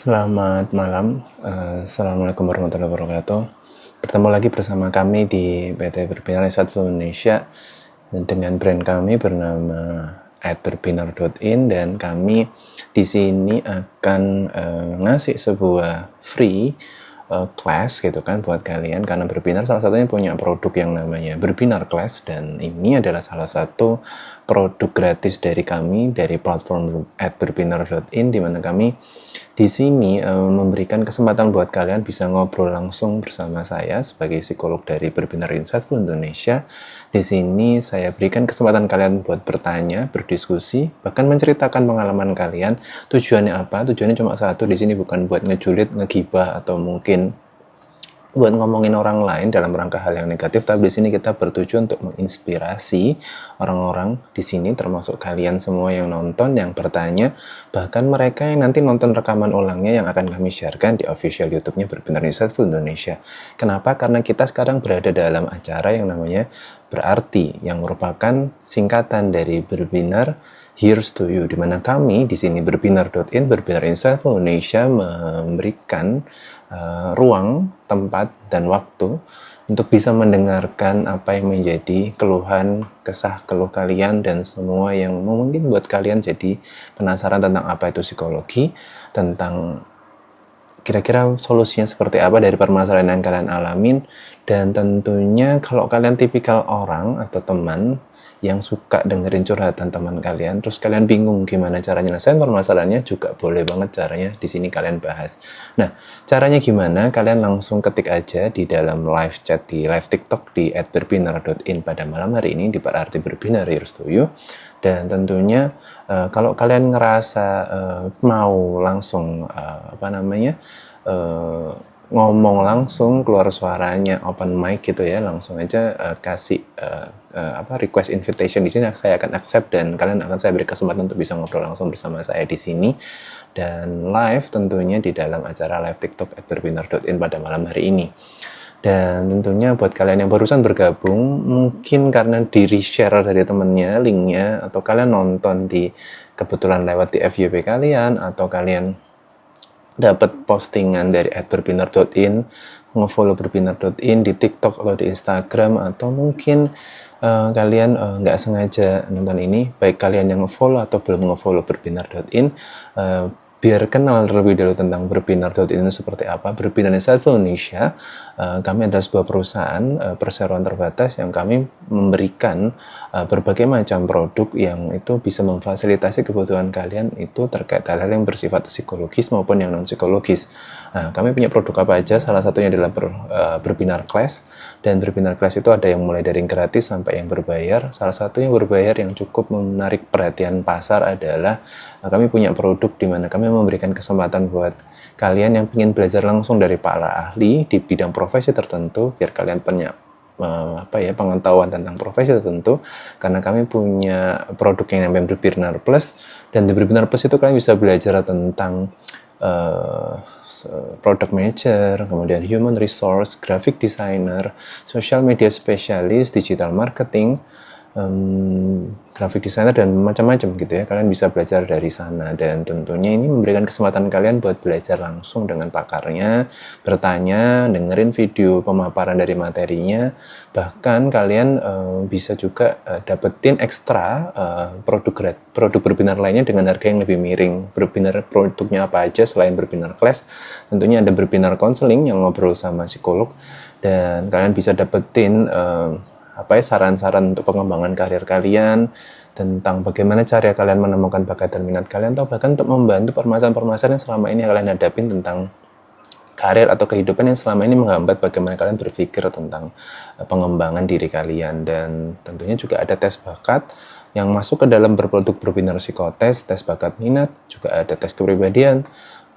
Selamat malam, Assalamualaikum warahmatullahi wabarakatuh. Bertemu lagi bersama kami di PT Berbinar Insight Indonesia dengan brand kami bernama @berbinar.in, dan kami di sini akan ngasih sebuah free class gitu kan buat kalian, karena Berbinar salah satunya punya produk yang namanya Berbinar Class, dan ini adalah salah satu produk gratis dari kami dari platform @berbinar.in, di mana kami di sini memberikan kesempatan buat kalian bisa ngobrol langsung bersama saya sebagai psikolog dari Berbinar Insight Indonesia. Di sini saya berikan kesempatan kalian buat bertanya, berdiskusi, bahkan menceritakan pengalaman kalian. Tujuannya apa? Tujuannya cuma satu, di sini bukan buat ngejulit, ngegibah, atau mungkin buat ngomongin orang lain dalam rangka hal yang negatif, tapi di sini kita bertujuan untuk menginspirasi orang-orang di sini, termasuk kalian semua yang nonton, yang bertanya, bahkan mereka yang nanti nonton rekaman ulangnya yang akan kami sharekan di official YouTube-nya Berbinar Insight Indonesia. Kenapa? Karena kita sekarang berada dalam acara yang namanya Berarti, yang merupakan singkatan dari Berbinar Here's to You, di mana kami di sini berbinar.in, Berbinar Insight Indonesia memberikan ruang, tempat, dan waktu untuk bisa mendengarkan apa yang menjadi keluhan, kesah, keluh kalian, dan semua yang mungkin buat kalian jadi penasaran tentang apa itu psikologi, tentang kira-kira solusinya seperti apa dari permasalahan yang kalian alamin. Dan tentunya kalau kalian tipikal orang atau teman yang suka dengerin curhatan teman kalian, terus kalian bingung gimana cara nyelesain permasalahannya, juga boleh banget caranya di sini kalian bahas. Nah, caranya gimana? Kalian langsung ketik aja di dalam live chat di live TikTok di @berbinar.in pada malam hari ini di Berarti Berbinar Here's to You. Dan tentunya kalau kalian ngerasa mau langsung ngomong langsung, keluar suaranya, open mic gitu ya, langsung aja kasih request invitation di sini, saya akan accept, dan kalian akan saya beri kesempatan untuk bisa ngobrol langsung bersama saya di sini dan live tentunya di dalam acara live TikTok @berbinar.in pada malam hari ini. Dan tentunya buat kalian yang barusan bergabung, mungkin karena di reshare dari temennya linknya, atau kalian nonton di kebetulan lewat di FYP kalian, atau kalian dapat postingan dari @berbinar.in, nge-follow berbinar.in di TikTok atau di Instagram, atau mungkin kalian nggak sengaja nonton ini, baik kalian yang nge-follow atau belum nge-follow berbinar.in, biar kenal terlebih dahulu tentang berbinar.in itu seperti apa. Berbinar Insight Indonesia, kami adalah sebuah perusahaan perseroan terbatas yang kami memberikan berbagai macam produk yang itu bisa memfasilitasi kebutuhan kalian itu terkait hal-hal yang bersifat psikologis maupun yang non-psikologis. Nah, kami punya produk apa aja? Salah satunya adalah Berbinar Class, dan Berbinar Class itu ada yang mulai dari yang gratis sampai yang berbayar. Salah satu yang berbayar yang cukup menarik perhatian pasar adalah kami punya produk di mana kami memberikan kesempatan buat kalian yang ingin belajar langsung dari para ahli di bidang profesi tertentu, biar kalian punya pengetahuan tentang profesi tertentu, karena kami punya produk yang namanya Berbinar Plus, dan di Berbinar Plus itu kalian bisa belajar tentang product manager, kemudian human resource, graphic designer, social media specialist, digital marketing, graphic designer, dan macam-macam gitu ya. Kalian bisa belajar dari sana, dan tentunya ini memberikan kesempatan kalian buat belajar langsung dengan pakarnya, bertanya, dengerin video pemaparan dari materinya, bahkan kalian bisa juga dapetin ekstra produk Berbinar lainnya dengan harga yang lebih miring. Berbinar produknya apa aja selain Berbinar Class? Tentunya ada Berbinar Counseling yang ngobrol sama psikolog, dan kalian bisa dapetin saran-saran untuk pengembangan karir kalian, tentang bagaimana cara kalian menemukan bakat dan minat kalian, atau bahkan untuk membantu permasalahan-permasalahan yang selama ini kalian hadapin tentang karir atau kehidupan yang selama ini menghambat bagaimana kalian berpikir tentang pengembangan diri kalian. Dan tentunya juga ada tes bakat yang masuk ke dalam berproduk Berbinar Psikotes, tes bakat minat, juga ada tes kepribadian,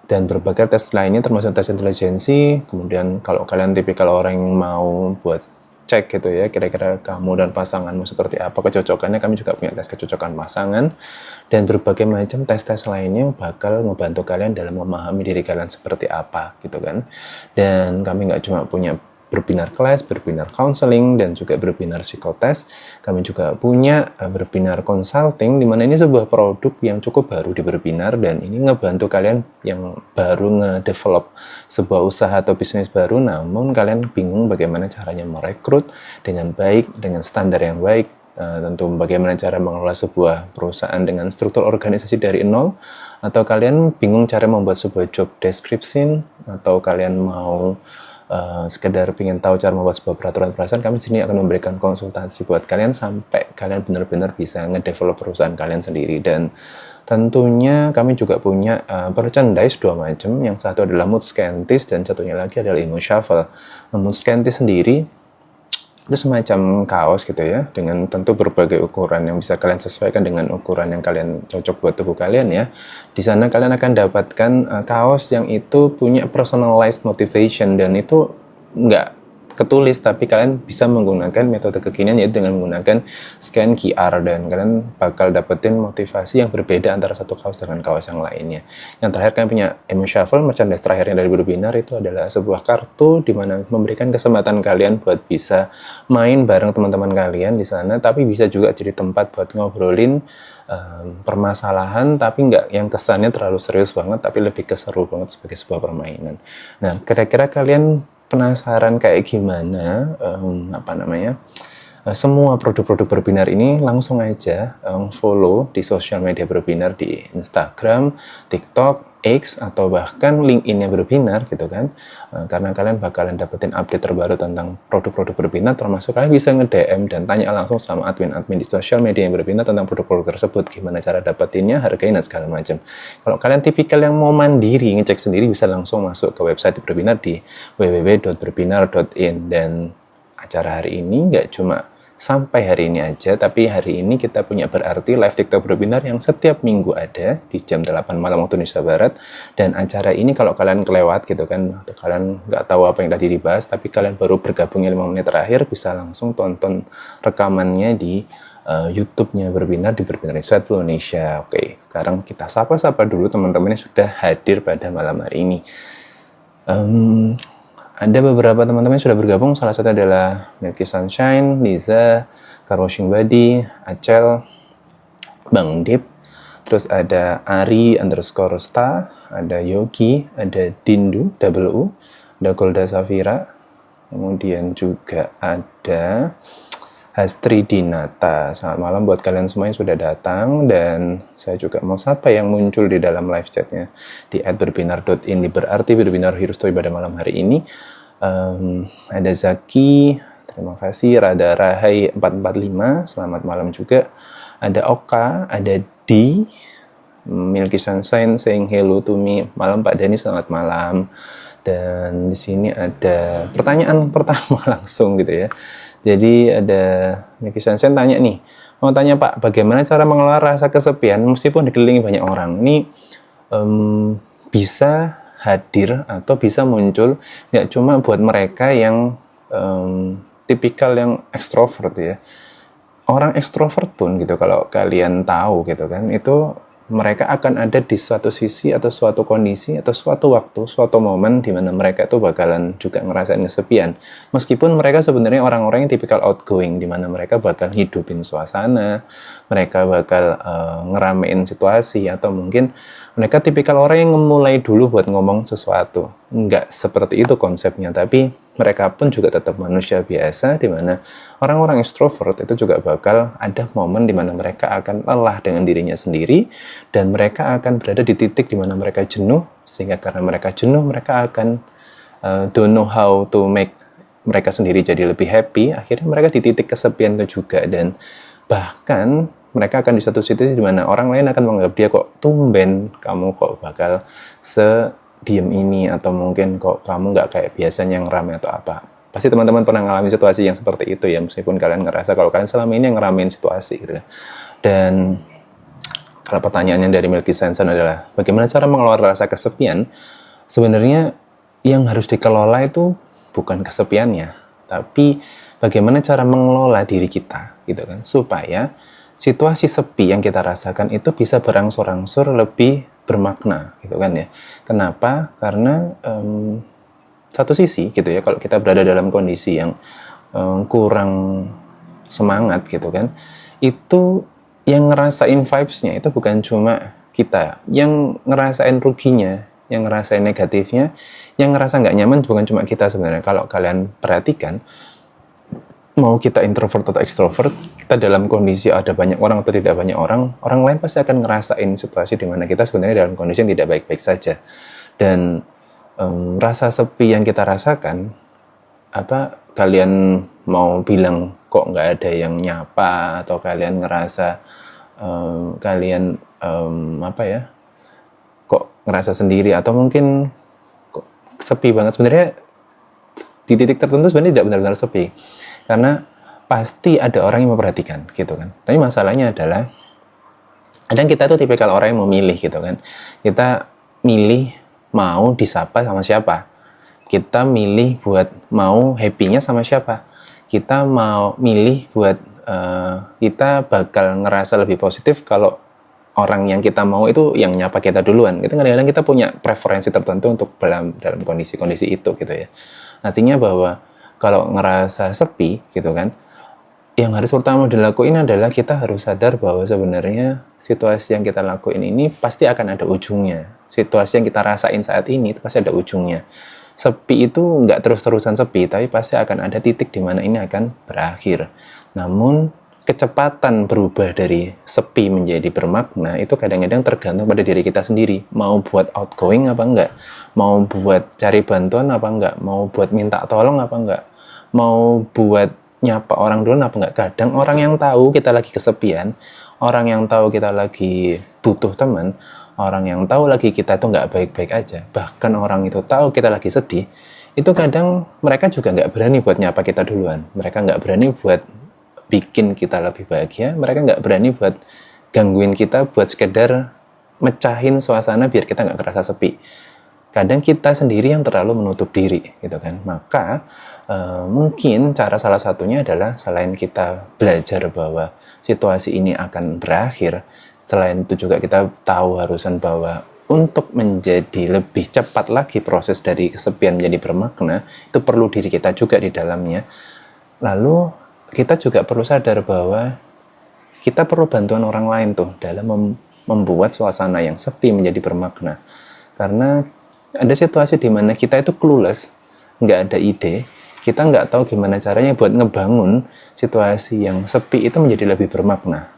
dan berbagai tes lainnya termasuk tes intelijensi. Kemudian kalau kalian tipikal orang yang mau buat cek gitu ya, kira-kira kamu dan pasanganmu seperti apa kecocokannya, kami juga punya tes kecocokan pasangan, dan berbagai macam tes-tes lainnya yang bakal membantu kalian dalam memahami diri kalian seperti apa gitu kan. Dan kami nggak cuma punya berbinar kelas, berbinar counseling, dan juga berbinar psikotes. Kami juga punya berbinar consulting, di mana ini sebuah produk yang cukup baru di berbinar, dan ini ngebantu kalian yang baru nge-develop sebuah usaha atau bisnis baru, namun kalian bingung bagaimana caranya merekrut dengan baik, dengan standar yang baik. Tentu bagaimana cara mengelola sebuah perusahaan dengan struktur organisasi dari nol, atau kalian bingung cara membuat sebuah job description, atau kalian mau sekedar ingin tahu cara membuat sebuah peraturan perusahaan, kami sini akan memberikan konsultasi buat kalian sampai kalian benar-benar bisa ngedevelop perusahaan kalian sendiri. Dan tentunya kami juga punya merchandise dua macam, yang satu adalah Mood Scientist dan satunya lagi adalah Emo Shuffle. Mood Scientist sendiri itu semacam kaos gitu ya, dengan tentu berbagai ukuran yang bisa kalian sesuaikan dengan ukuran yang kalian cocok buat tubuh kalian ya. Di sana kalian akan dapatkan kaos yang itu punya personalized motivation, dan itu nggak ketulis, tapi kalian bisa menggunakan metode kekinian, yaitu dengan menggunakan scan QR, dan kalian bakal dapetin motivasi yang berbeda antara satu kaos dengan kaos yang lainnya. Yang terakhir kalian punya Emo Shuffle, merchandise terakhirnya dari Berbinar, itu adalah sebuah kartu di mana memberikan kesempatan kalian buat bisa main bareng teman-teman kalian di sana, tapi bisa juga jadi tempat buat ngobrolin permasalahan, tapi nggak yang kesannya terlalu serius banget, tapi lebih keseru banget sebagai sebuah permainan. Nah, kira-kira kalian penasaran kayak gimana semua produk-produk Berbinar ini? Langsung aja follow di sosial media Berbinar di Instagram, TikTok, X, atau bahkan LinkedIn-nya Berbinar gitu kan. Karena kalian bakalan dapetin update terbaru tentang produk-produk Berbinar, termasuk kalian bisa nge-DM dan tanya langsung sama admin-admin di sosial media yang Berbinar tentang produk-produk tersebut, gimana cara dapetinnya, harganya, dan segala macam. Kalau kalian tipikal yang mau mandiri, ngecek sendiri, bisa langsung masuk ke website Berbinar di www.berbinar.in. Dan acara hari ini nggak cuma sampai hari ini aja, tapi hari ini kita punya berarti live TikTok Berbinar yang setiap minggu ada di jam 8 malam waktu Indonesia Barat. Dan acara ini kalau kalian kelewat gitu kan, atau kalian nggak tahu apa yang tadi dibahas, tapi kalian baru bergabungnya 5 menit terakhir, bisa langsung tonton rekamannya di YouTube-nya Berbinar di Berbinar Insight Indonesia. Oke, sekarang kita sapa-sapa dulu teman-teman yang sudah hadir pada malam hari ini. Ada beberapa teman-teman yang sudah bergabung, salah satu adalah Milky Sunshine, Liza, Car Washing Body, Acel, Bang Dip, terus ada Ari _Sta, ada Yogi, ada Dindu, double U, ada Golda Safira, kemudian juga ada Hastri Dinata. Selamat malam buat kalian semua yang sudah datang, dan saya juga mau sapa yang muncul di dalam live chatnya di @berbinar.in, di berarti Berbinar Heroes Story pada malam hari ini. Ada Zaki, terima kasih. Rada Rahai 445, selamat malam juga. Ada Oka, ada D, Milky Sunshine saying hello to me. Malam Pak Dani, selamat malam. Dan di sini ada pertanyaan pertama langsung gitu ya. Jadi ada Milky Sunshine tanya nih, mau tanya Pak, bagaimana cara mengelola rasa kesepian meskipun dikelilingi banyak orang? Ini bisa hadir atau bisa muncul nggak cuma buat mereka yang tipikal yang ekstrovert ya. Orang ekstrovert pun gitu, kalau kalian tahu gitu kan, itu mereka akan ada di suatu sisi atau suatu kondisi atau suatu waktu, suatu momen di mana mereka itu bakalan juga ngerasain kesepian. Meskipun mereka sebenarnya orang-orang yang tipikal outgoing, di mana mereka bakal hidupin suasana, mereka bakal ngeramein situasi, atau mungkin mereka tipikal orang yang memulai dulu buat ngomong sesuatu. Enggak seperti itu konsepnya, tapi mereka pun juga tetap manusia biasa, di mana orang-orang extrovert itu juga bakal ada momen di mana mereka akan lelah dengan dirinya sendiri, dan mereka akan berada di titik di mana mereka jenuh, sehingga karena mereka jenuh, mereka akan don't know how to make mereka sendiri jadi lebih happy. Akhirnya mereka di titik kesepian itu juga, dan bahkan mereka akan di satu situasi di mana orang lain akan menganggap dia, kok tumben kamu kok bakal diem ini, atau mungkin kok kamu nggak kayak biasanya yang ramai atau apa. Pasti teman-teman pernah ngalamin situasi yang seperti itu ya, meskipun kalian ngerasa kalau kalian selama ini yang ngeramein situasi gitu. Dan kalau pertanyaannya dari Milky Sensen adalah bagaimana cara mengelola rasa kesepian, sebenarnya yang harus dikelola itu bukan kesepiannya, tapi bagaimana cara mengelola diri kita gitu kan, supaya situasi sepi yang kita rasakan itu bisa berangsur-angsur lebih bermakna gitu kan ya. Kenapa? Karena satu sisi gitu ya, kalau kita berada dalam kondisi yang kurang semangat gitu kan, itu yang ngerasain vibes-nya itu bukan cuma kita, yang ngerasain ruginya, yang ngerasain negatifnya, yang ngerasa nggak nyaman bukan cuma kita sebenarnya. Kalau kalian perhatikan, mau kita introvert atau extrovert, kita dalam kondisi ada banyak orang atau tidak banyak orang, orang lain pasti akan ngerasain situasi di mana kita sebenarnya dalam kondisi yang tidak baik-baik saja. Dan rasa sepi yang kita rasakan, kalian mau bilang kok nggak ada yang nyapa, atau kalian ngerasa kalian kok ngerasa sendiri, atau mungkin kok sepi banget, sebenarnya di titik tertentu sebenarnya tidak benar-benar sepi, karena pasti ada orang yang memperhatikan gitu kan. Tapi masalahnya adalah kadang kita tuh tipikal orang yang mau milih gitu kan, kita milih mau disapa sama siapa, kita milih buat mau happy-nya sama siapa, kita mau milih buat kita bakal ngerasa lebih positif kalau orang yang kita mau itu yang nyapa kita duluan. Kita kadang-kadang kita punya preferensi tertentu untuk dalam kondisi-kondisi itu gitu ya. Artinya bahwa kalau ngerasa sepi gitu kan, yang harus pertama dilakuin adalah kita harus sadar bahwa sebenarnya situasi yang kita lakuin ini pasti akan ada ujungnya. Situasi yang kita rasain saat ini itu pasti ada ujungnya. Sepi itu nggak terus-terusan sepi, tapi pasti akan ada titik di mana ini akan berakhir. Namun kecepatan berubah dari sepi menjadi bermakna itu kadang-kadang tergantung pada diri kita sendiri. Mau buat outgoing apa enggak? Mau buat cari bantuan apa enggak? Mau buat minta tolong apa enggak? Mau buat nyapa orang dulu apa enggak? Kadang orang yang tahu kita lagi kesepian, orang yang tahu kita lagi butuh teman, orang yang tahu lagi kita tuh nggak baik-baik aja, bahkan orang itu tahu kita lagi sedih, itu kadang mereka juga nggak berani buat nyapa kita duluan. Mereka nggak berani buat bikin kita lebih bahagia, mereka nggak berani buat gangguin kita, buat sekedar mecahin suasana biar kita nggak kerasa sepi. Kadang kita sendiri yang terlalu menutup diri gitu kan. Maka mungkin cara salah satunya adalah selain kita belajar bahwa situasi ini akan berakhir, selain itu juga kita tahu harusan bahwa untuk menjadi lebih cepat lagi proses dari kesepian menjadi bermakna, itu perlu diri kita juga di dalamnya. Lalu kita juga perlu sadar bahwa kita perlu bantuan orang lain tuh dalam membuat suasana yang sepi menjadi bermakna. Karena ada situasi di mana kita itu clueless, nggak ada ide, kita nggak tahu gimana caranya buat ngebangun situasi yang sepi itu menjadi lebih bermakna.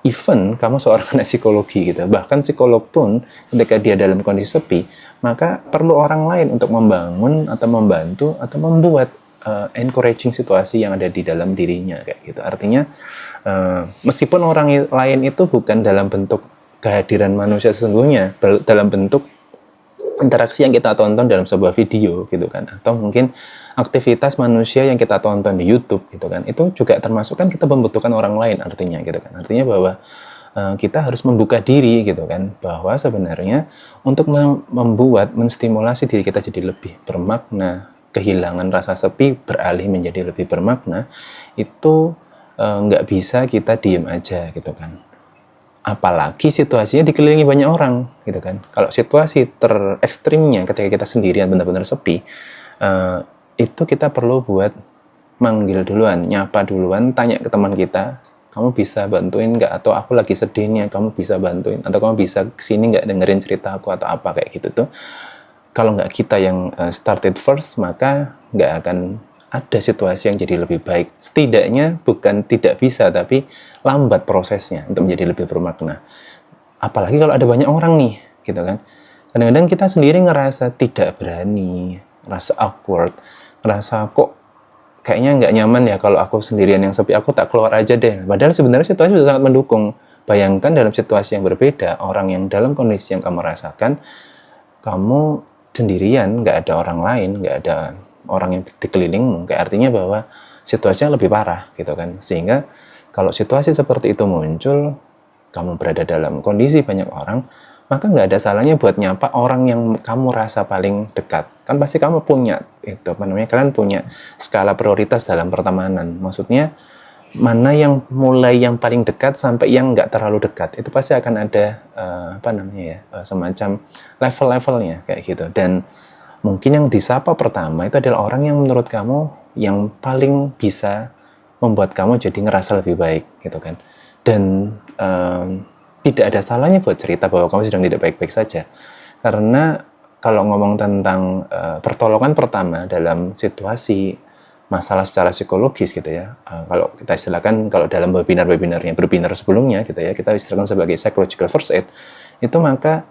Even kamu seorang anak psikologi gitu, bahkan psikolog pun ketika dia dalam kondisi sepi, maka perlu orang lain untuk membangun atau membantu atau membuat encouraging situasi yang ada di dalam dirinya kayak gitu. Artinya meskipun orang lain itu bukan dalam bentuk kehadiran manusia sesungguhnya, dalam bentuk interaksi yang kita tonton dalam sebuah video gitu kan, atau mungkin aktivitas manusia yang kita tonton di YouTube gitu kan, itu juga termasuk kan kita membutuhkan orang lain artinya gitu kan. Artinya bahwa kita harus membuka diri gitu kan, bahwa sebenarnya untuk menstimulasi diri kita jadi lebih bermakna, kehilangan rasa sepi beralih menjadi lebih bermakna, itu nggak bisa kita diem aja gitu kan. Apalagi situasinya dikelilingi banyak orang gitu kan. Kalau situasi terekstrimnya ketika kita sendirian benar-benar sepi, itu kita perlu buat manggil duluan, nyapa duluan, tanya ke teman kita, kamu bisa bantuin nggak? Atau aku lagi sedihnya, kamu bisa bantuin? Atau kamu bisa kesini nggak dengerin cerita aku atau apa kayak gitu tuh. Kalau nggak kita yang started first, maka nggak akan ada situasi yang jadi lebih baik. Setidaknya bukan tidak bisa, tapi lambat prosesnya untuk menjadi lebih bermakna. Apalagi kalau ada banyak orang nih, gitu kan. Kadang-kadang kita sendiri ngerasa tidak berani, ngerasa awkward, ngerasa kok kayaknya nggak nyaman ya kalau aku sendirian yang sepi, aku tak keluar aja deh. Padahal sebenarnya situasi sudah sangat mendukung. Bayangkan dalam situasi yang berbeda, orang yang dalam kondisi yang kamu rasakan, kamu sendirian, nggak ada orang lain, nggak ada orang yang dikelilingmu, kayak artinya bahwa situasinya lebih parah gitu kan. Sehingga kalau situasi seperti itu muncul, kamu berada dalam kondisi banyak orang, maka nggak ada salahnya buat nyapa orang yang kamu rasa paling dekat. Kan pasti kamu punya itu, kalian punya skala prioritas dalam pertemanan. Maksudnya mana yang mulai yang paling dekat sampai yang nggak terlalu dekat, itu pasti akan ada semacam level-levelnya kayak gitu. Dan mungkin yang disapa pertama itu adalah orang yang menurut kamu yang paling bisa membuat kamu jadi ngerasa lebih baik gitu kan. Dan tidak ada salahnya buat cerita bahwa kamu sedang tidak baik-baik saja, karena kalau ngomong tentang pertolongan pertama dalam situasi masalah secara psikologis gitu ya, kalau kita istilahkan, kalau dalam webinar-webinarnya berbinar sebelumnya gitu ya, kita istilahkan sebagai psychological first aid, itu maka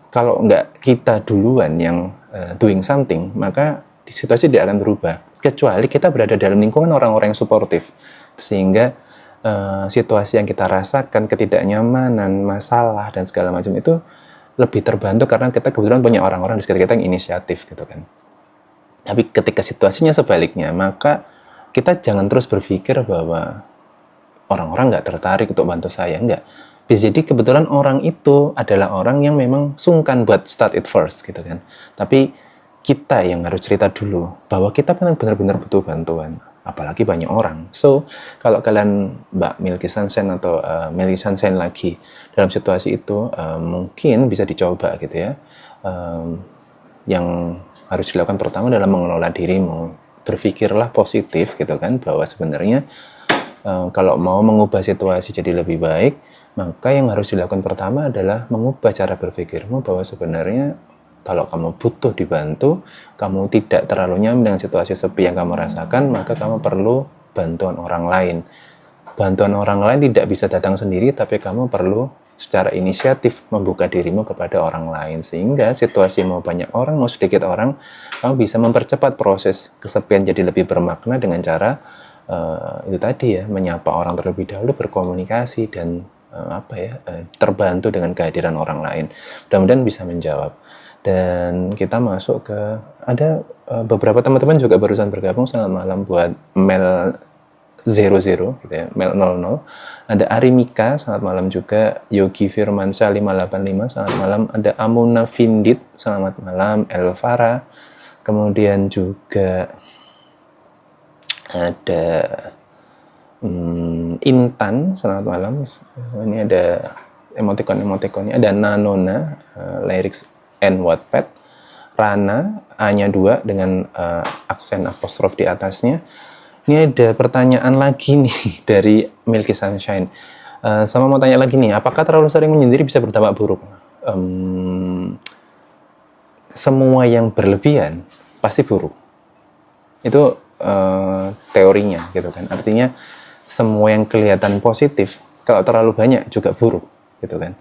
kalau nggak kita duluan yang doing something, maka situasi tidak akan berubah, kecuali kita berada dalam lingkungan orang-orang yang suportif, sehingga situasi yang kita rasakan, ketidaknyamanan, masalah, dan segala macam itu lebih terbantu karena kita kebetulan punya orang-orang di sekitar kita yang inisiatif gitu kan. Tapi ketika situasinya sebaliknya, maka kita jangan terus berpikir bahwa orang-orang nggak tertarik untuk bantu saya, enggak. Bisa jadi kebetulan orang itu adalah orang yang memang sungkan buat start it first gitu kan. Tapi kita yang harus cerita dulu bahwa kita benar-benar butuh bantuan, apalagi banyak orang. So, kalau kalian Mbak Milky Sunshine atau Milky Sunshine lagi dalam situasi itu, mungkin bisa dicoba gitu ya. Yang harus dilakukan pertama adalah mengelola dirimu. Berpikirlah positif gitu kan, bahwa sebenarnya kalau mau mengubah situasi jadi lebih baik, maka yang harus dilakukan pertama adalah mengubah cara berpikirmu, bahwa sebenarnya kalau kamu butuh dibantu, kamu tidak terlalu nyaman dengan situasi sepi yang kamu rasakan, maka kamu perlu bantuan orang lain. Bantuan orang lain tidak bisa datang sendiri, tapi kamu perlu secara inisiatif membuka dirimu kepada orang lain, sehingga situasi mau banyak orang, mau sedikit orang, kamu bisa mempercepat proses kesepian jadi lebih bermakna dengan cara itu tadi ya, menyapa orang terlebih dahulu, berkomunikasi, dan terbantu dengan kehadiran orang lain. Mudah-mudahan bisa menjawab. Dan kita masuk ke, ada beberapa teman-teman juga barusan bergabung. Selamat malam buat Mel 00 gitu ya, Mel 00. Ada Arimika, selamat malam juga. Yogi Firmansyah 585, selamat malam. Ada Amuna Vindit, selamat malam. Elvara, kemudian juga ada Intan, selamat malam. Ini ada emoticon-emoticonnya. Ada Nanona, lyrics and Wattpad. Rana, A-nya 2 dengan aksen apostrof di atasnya. Ini ada pertanyaan lagi nih dari Milky Sunshine. Sama mau tanya lagi nih, apakah terlalu sering menyendiri bisa berdampak buruk? Semua yang berlebihan pasti buruk. Itu teorinya gitu kan. Artinya semua yang kelihatan positif kalau terlalu banyak juga buruk gitu kan.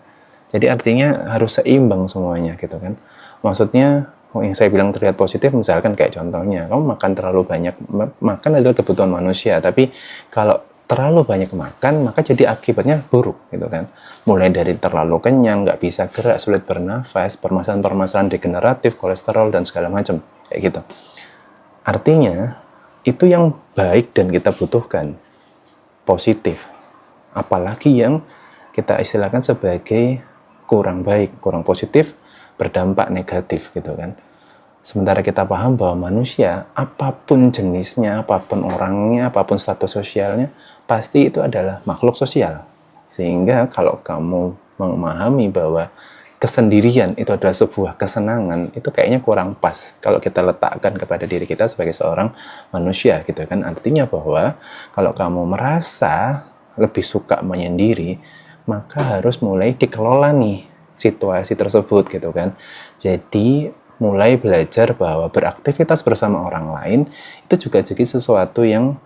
Jadi artinya harus seimbang semuanya gitu kan. Maksudnya yang saya bilang terlihat positif, misalkan kayak contohnya kamu makan terlalu banyak, makan adalah kebutuhan manusia, tapi kalau terlalu banyak makan maka jadi akibatnya buruk gitu kan. Mulai dari terlalu kenyang, nggak bisa gerak, sulit bernafas, permasalahan-permasalahan degeneratif, kolesterol, dan segala macam kayak gitu. Artinya itu yang baik dan kita butuhkan, positif. Apalagi yang kita istilahkan sebagai kurang baik, kurang positif, berdampak negatif gitu kan. Sementara kita paham bahwa manusia, apapun jenisnya, apapun orangnya, apapun status sosialnya, pasti itu adalah makhluk sosial. Sehingga kalau kamu memahami bahwa kesendirian itu adalah sebuah kesenangan, itu kayaknya kurang pas kalau kita letakkan kepada diri kita sebagai seorang manusia gitu kan. Artinya bahwa kalau kamu merasa lebih suka menyendiri, maka harus mulai dikelola nih situasi tersebut gitu kan. Jadi mulai belajar bahwa beraktivitas bersama orang lain itu juga jadi sesuatu yang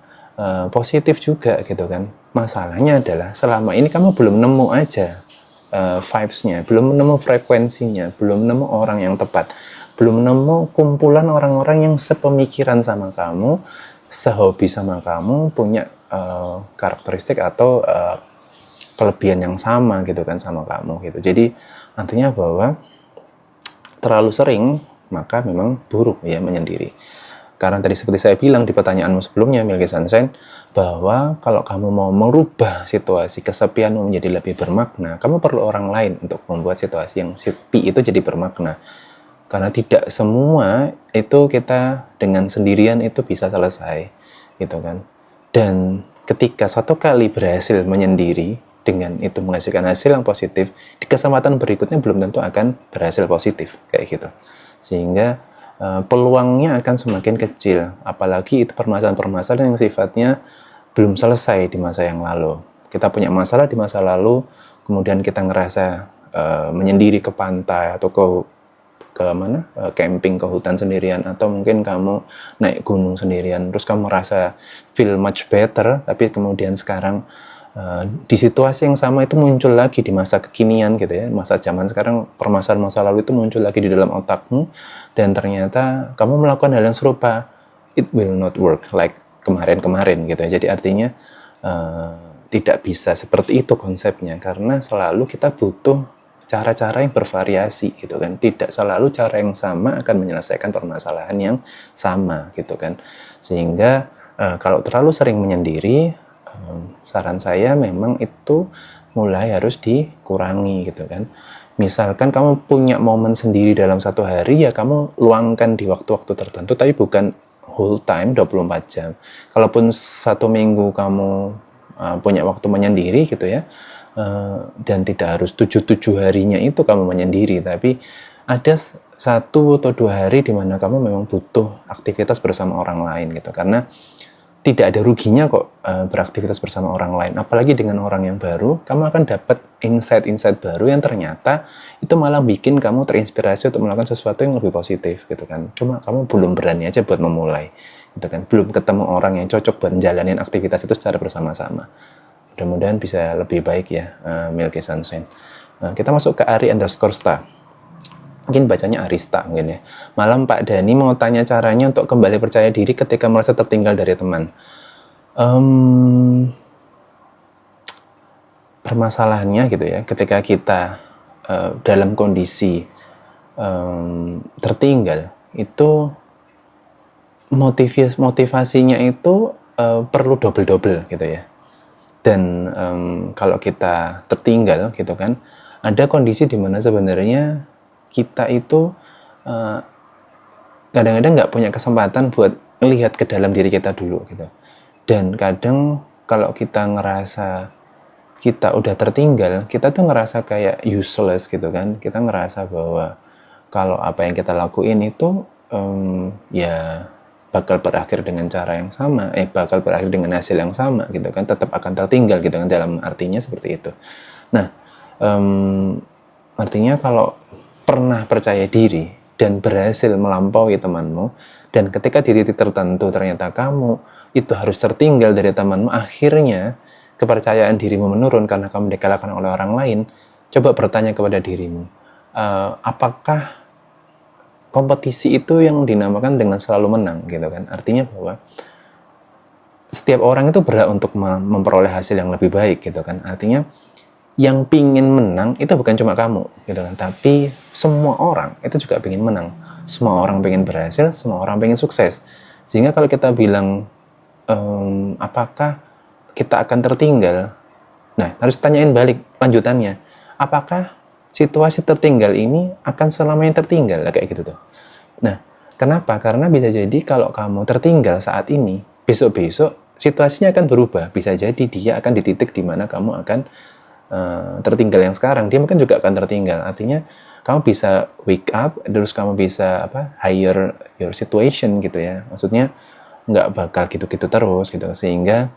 positif juga gitu kan. Masalahnya adalah selama ini kamu belum nemu aja vibes-nya, belum nemu frekuensinya, belum nemu orang yang tepat, belum nemu kumpulan orang-orang yang sepemikiran sama kamu, sehobi sama kamu, punya karakteristik atau kelebihan yang sama gitu kan sama kamu gitu. Jadi artinya bahwa terlalu sering maka memang buruk ya menyendiri. Karena tadi seperti saya bilang di pertanyaanmu sebelumnya, Milky Sunshine, bahwa kalau kamu mau merubah situasi kesepianmu menjadi lebih bermakna, kamu perlu orang lain untuk membuat situasi yang sepi itu jadi bermakna. Karena tidak semua itu kita dengan sendirian itu bisa selesai, gitu kan. Dan ketika satu kali berhasil menyendiri, dengan itu menghasilkan hasil yang positif, di kesempatan berikutnya belum tentu akan berhasil positif, kayak gitu. sehingga peluangnya akan semakin kecil, apalagi itu permasalahan-permasalahan yang sifatnya belum selesai di masa yang lalu. Kita punya masalah di masa lalu, kemudian kita ngerasa menyendiri ke pantai atau ke mana, camping ke hutan sendirian, atau mungkin kamu naik gunung sendirian, terus kamu merasa feel much better, tapi kemudian sekarang di situasi yang sama itu muncul lagi di masa kekinian gitu ya, masa zaman sekarang, permasalahan masa lalu itu muncul lagi di dalam otakmu, dan ternyata kamu melakukan hal yang serupa, it will not work like kemarin-kemarin gitu ya. Jadi artinya tidak bisa seperti itu konsepnya, karena selalu kita butuh cara-cara yang bervariasi gitu kan. Tidak selalu cara yang sama akan menyelesaikan permasalahan yang sama gitu kan. Sehingga kalau terlalu sering menyendiri, saran saya memang itu mulai harus dikurangi gitu kan. Misalkan kamu punya momen sendiri dalam satu hari, ya kamu luangkan di waktu-waktu tertentu, tapi bukan whole time 24 jam. Kalaupun satu minggu kamu punya waktu menyendiri gitu ya, dan tidak harus 7 harinya itu kamu menyendiri, tapi ada 1 atau 2 hari di mana kamu memang butuh aktivitas bersama orang lain gitu, karena tidak ada ruginya kok beraktivitas bersama orang lain, apalagi dengan orang yang baru. Kamu akan dapat insight-insight baru yang ternyata itu malah bikin kamu terinspirasi untuk melakukan sesuatu yang lebih positif gitu kan. Cuma kamu belum berani aja buat memulai gitu kan, belum ketemu orang yang cocok buat menjalanin aktivitas itu secara bersama-sama. Mudah-mudahan bisa lebih baik ya, Milky Sunshine. Kita masuk ke Ari_Star. Mungkin bacanya Arista mungkin ya. Malam Pak Dani, mau tanya caranya untuk kembali percaya diri ketika merasa tertinggal dari teman. Permasalahannya gitu ya, ketika kita dalam kondisi tertinggal, itu motivasinya itu perlu double gitu ya. Dan kalau kita tertinggal gitu kan, ada kondisi di mana sebenarnya kita itu kadang-kadang nggak punya kesempatan buat melihat ke dalam diri kita dulu gitu. Dan kadang kalau kita ngerasa kita udah tertinggal, kita tuh ngerasa kayak useless gitu kan. Kita ngerasa bahwa kalau apa yang kita lakuin itu ya bakal berakhir dengan cara yang sama, bakal berakhir dengan hasil yang sama gitu kan, tetap akan tertinggal gitu kan, dalam artinya seperti itu. Nah, artinya kalau pernah percaya diri dan berhasil melampaui temanmu, dan ketika di titik tertentu ternyata kamu itu harus tertinggal dari temanmu, akhirnya kepercayaan dirimu menurun karena kamu dikalahkan oleh orang lain. Coba bertanya kepada dirimu, apakah kompetisi itu yang dinamakan dengan selalu menang gitu kan? Artinya bahwa setiap orang itu berhak untuk memperoleh hasil yang lebih baik gitu kan. Artinya yang pingin menang itu bukan cuma kamu gitu kan, tapi semua orang itu juga pingin menang. Semua orang pingin berhasil, semua orang pingin sukses. Sehingga kalau kita bilang apakah kita akan tertinggal, nah harus tanyain balik lanjutannya, apakah situasi tertinggal ini akan selamanya tertinggal, kayak gitu tuh. Nah, kenapa? Karena bisa jadi kalau kamu tertinggal saat ini, besok-besok situasinya akan berubah. Bisa jadi dia akan di titik di mana kamu akan tertinggal yang sekarang, dia mungkin juga akan tertinggal. Artinya kamu bisa wake up, terus kamu bisa higher your situation gitu ya. Maksudnya nggak bakal gitu-gitu terus gitu, sehingga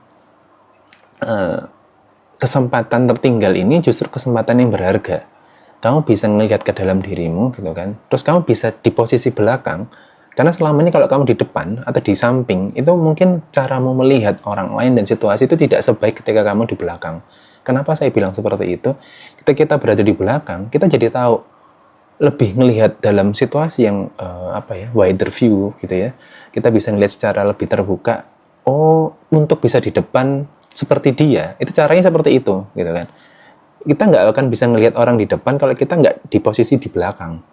kesempatan tertinggal ini justru kesempatan yang berharga. Kamu bisa melihat ke dalam dirimu gitu kan, terus kamu bisa di posisi belakang, karena selama ini kalau kamu di depan atau di samping, itu mungkin caramu melihat orang lain dan situasi itu tidak sebaik ketika kamu di belakang. Kenapa saya bilang seperti itu? Ketika kita berada di belakang, kita jadi tahu, lebih melihat dalam situasi yang wider view gitu ya. Kita bisa melihat secara lebih terbuka. Oh, untuk bisa di depan seperti dia, itu caranya seperti itu gitu kan. Kita nggak akan bisa melihat orang di depan kalau kita nggak di posisi di belakang.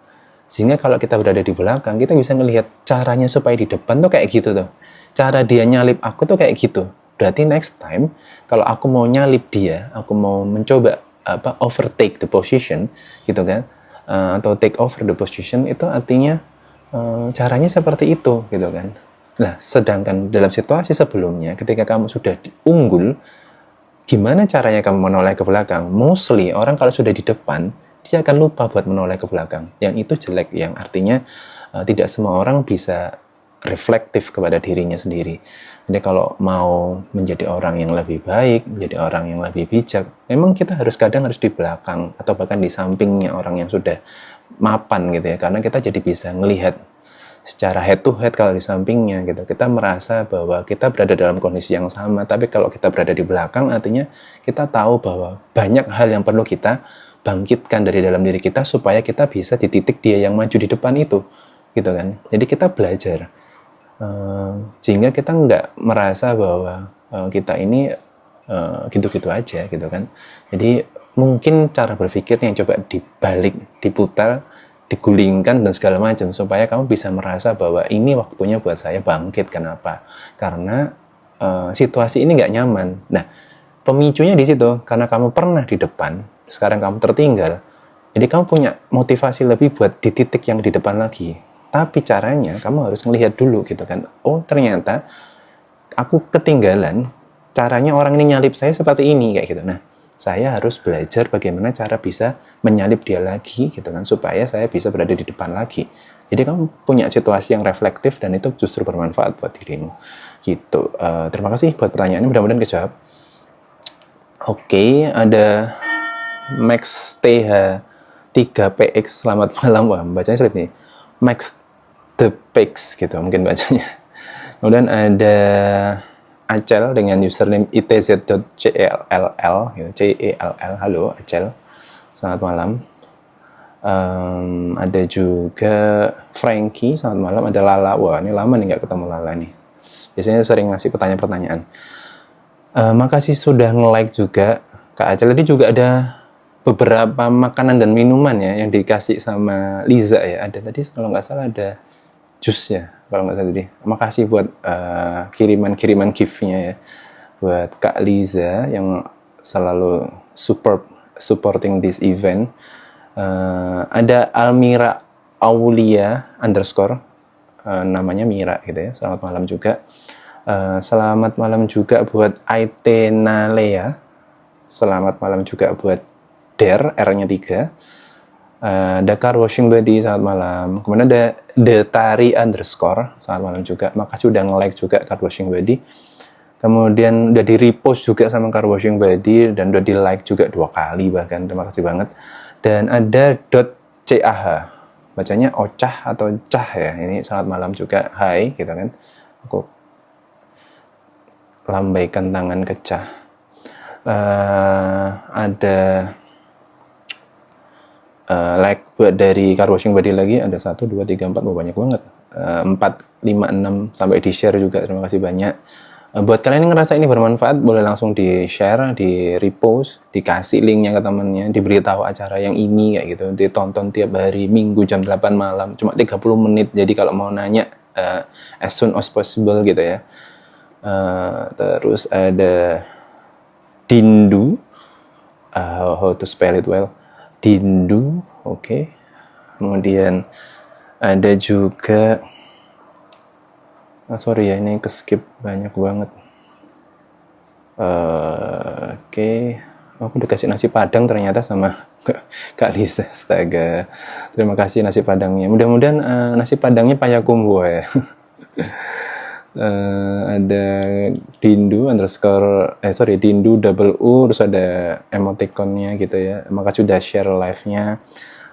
Sehingga kalau kita berada di belakang, kita bisa melihat caranya supaya di depan tuh kayak gitu tuh. Cara dia nyalip aku tuh kayak gitu. Berarti next time, kalau aku mau nyalip dia, aku mau mencoba overtake the position, gitu kan, atau take over the position, itu artinya caranya seperti itu, gitu kan. Nah, sedangkan dalam situasi sebelumnya, ketika kamu sudah unggul, gimana caranya kamu menoleh ke belakang? Mostly orang kalau sudah di depan, dia akan lupa buat menoleh ke belakang. Yang itu jelek, yang artinya tidak semua orang bisa reflektif kepada dirinya sendiri. Jadi kalau mau menjadi orang yang lebih baik, menjadi orang yang lebih bijak, memang kita kadang harus di belakang atau bahkan di sampingnya orang yang sudah mapan gitu ya, karena kita jadi bisa melihat secara head to head. Kalau di sampingnya gitu, kita merasa bahwa kita berada dalam kondisi yang sama. Tapi kalau kita berada di belakang, artinya kita tahu bahwa banyak hal yang perlu kita bangkitkan dari dalam diri kita supaya kita bisa di titik dia yang maju di depan itu, gitu kan. Jadi kita belajar sehingga kita nggak merasa bahwa kita ini gitu-gitu aja, gitu kan. Jadi mungkin cara berpikirnya yang coba dibalik, diputar, digulingkan dan segala macam supaya kamu bisa merasa bahwa ini waktunya buat saya bangkit. Kenapa? Karena situasi ini nggak nyaman. Nah, pemicunya di situ karena kamu pernah di depan, sekarang kamu tertinggal. Jadi kamu punya motivasi lebih buat di titik yang di depan lagi. Tapi caranya kamu harus melihat dulu gitu kan. Oh, ternyata aku ketinggalan. Caranya orang ini nyalip saya seperti ini kayak gitu. Nah, saya harus belajar bagaimana cara bisa menyalip dia lagi gitu kan, supaya saya bisa berada di depan lagi. Jadi kamu punya situasi yang reflektif dan itu justru bermanfaat buat dirimu gitu. Terima kasih buat pertanyaannya, mudah-mudahan kejawab. Oke, ada Max TH 3PX, selamat malam. Wah, bacanya sulit nih. Max the Pix gitu mungkin bacanya. Kemudian ada Acel dengan username itz.cell gitu, CELL. Halo Acel, selamat malam. Ada juga Frankie, selamat malam. Ada Lala, wah ini lama nih nggak ketemu Lala nih, biasanya sering ngasih pertanyaan-pertanyaan. Makasih sudah nge-like juga Kak Acel. Tadi juga ada beberapa makanan dan minuman ya yang dikasih sama Liza ya. Ada tadi kalau nggak salah ada jus ya kalau nggak salah tadi. Makasih buat kiriman gift-nya ya buat Kak Liza yang selalu supporting this event. Ada Almira Aulia _ namanya Mira gitu ya. Selamat malam juga. Selamat malam juga buat Aitenalea. Selamat malam juga buat Der, R-nya 3. Ada Car Washing Body, selamat malam. Kemudian ada Detari _ selamat malam juga. Makasih udah nge-like juga Car Washing Body. Kemudian udah di-repost juga sama Car Washing Body dan udah di-like juga 2 kali bahkan. Terima kasih banget. Dan ada .cah, bacanya Ocah atau Cah ya. Ini selamat malam juga. Hai, gitu kan. Aku lambaikan tangan ke Cah. Ada like buat dari Car Washing Body lagi, ada 1, 2, 3, 4, banyak banget. 4, 5, 6 sampai di share juga, terima kasih banyak. Buat kalian yang ngerasa ini bermanfaat, boleh langsung di share, di repost, dikasih linknya ke temennya, diberitahu acara yang ini kayak gitu, ditonton tiap hari Minggu jam 8 malam, cuma 30 menit. Jadi kalau mau nanya as soon as possible gitu ya. Terus ada Dindu, how to spell it well, Dindu, oke. Kemudian ada juga, sorry ya ini keskip banyak banget. Oke. Aku udah kasih nasi padang ternyata sama Kak Lisa, astaga. Terima kasih nasi padangnya. Mudah-mudahan nasi padangnya payakumbuh ya. Ada Dindu Dindu double U, terus ada emoticonnya gitu ya. Makasih sudah share live-nya.